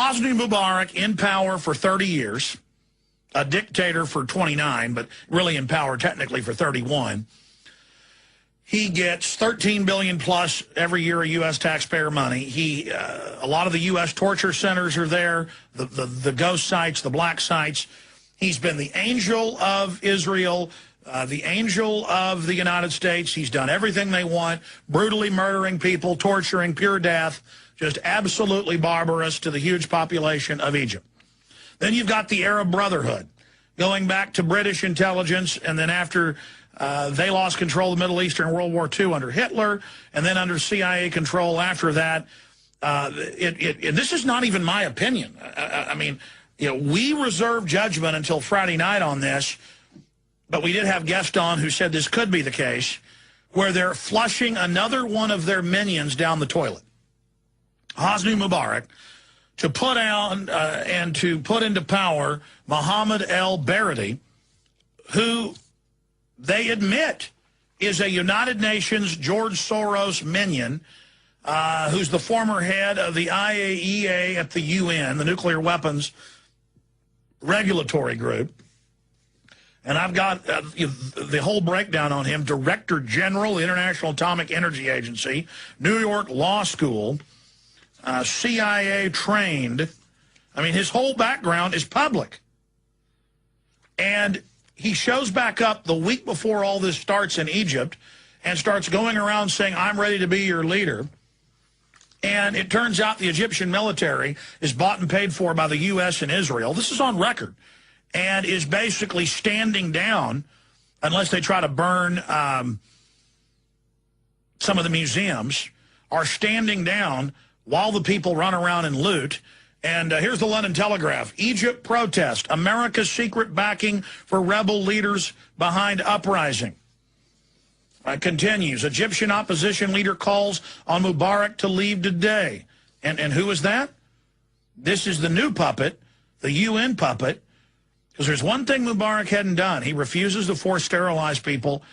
Hosni Mubarak in power for 30 years, a dictator for 29, but really in power technically for 31. He gets $13 billion plus every year of U.S. taxpayer money. A lot of the U.S. torture centers are there, the ghost sites, the black sites. He's been the angel of Israel, the angel of the United States. He's done everything they want, brutally murdering people, torturing, pure death, just absolutely barbarous to the huge population of Egypt. Then you've got the Arab Brotherhood, going back to British intelligence, and then after they lost control of the Middle East during World War II under Hitler, and then under CIA control after that. This is not even my opinion. I mean, you know, we reserve judgment until Friday night on this, but we did have guests on who said this could be the case, where they're flushing another one of their minions down the toilet, Hosni Mubarak, to put on and to put into power Mohammed el-Baradi, who they admit is a United Nations George Soros minion, who's the former head of the IAEA at the UN, the Nuclear Weapons Regulatory Group. And I've got the whole breakdown on him. Director General, International Atomic Energy Agency, New York Law School, CIA trained. I mean, his whole background is public. And he shows back up the week before all this starts in Egypt and starts going around saying, I'm ready to be your leader. And it turns out the Egyptian military is bought and paid for by the U.S. and Israel. This is on record. And is basically standing down, unless they try to burn some of the museums, are standing down while the people run around and loot. And here's the London Telegraph. Egypt protest. America's secret backing for rebel leaders behind uprising. Continues. Egyptian opposition leader calls on Mubarak to leave today. And who is that? This is the new puppet, the UN puppet. Because there's one thing Mubarak hadn't done. He refuses to force sterilize people.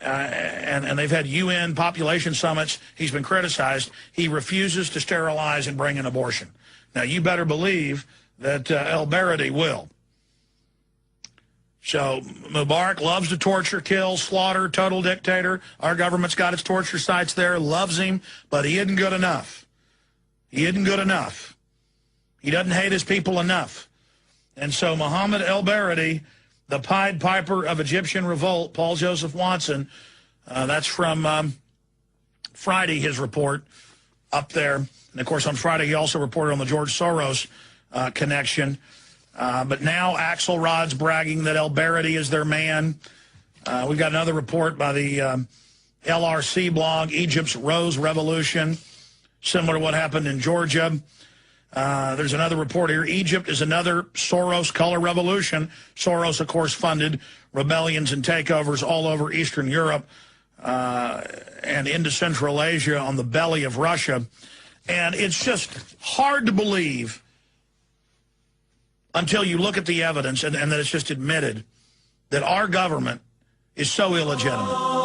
And they've had UN population summits. He's been criticized. He refuses to sterilize and bring an abortion. Now, you better believe that el-Baradi will. So Mubarak loves to torture, kill, slaughter, total dictator. Our government's got its torture sites there, loves him, but he isn't good enough. He isn't good enough. He doesn't hate his people enough. And so Mohammed el-Baradi, the Pied Piper of Egyptian revolt, Paul Joseph Watson, that's from Friday, his report up there. And, of course, on Friday, he also reported on the George Soros connection. But now Axelrod's bragging that el-Baradi is their man. We've got another report by the LRC blog, Egypt's Rose Revolution, similar to what happened in Georgia. There's another report here. Egypt is another Soros color revolution. Soros, of course, funded rebellions and takeovers all over Eastern Europe and into Central Asia on the belly of Russia. And it's just hard to believe until you look at the evidence and that it's just admitted that our government is so illegitimate.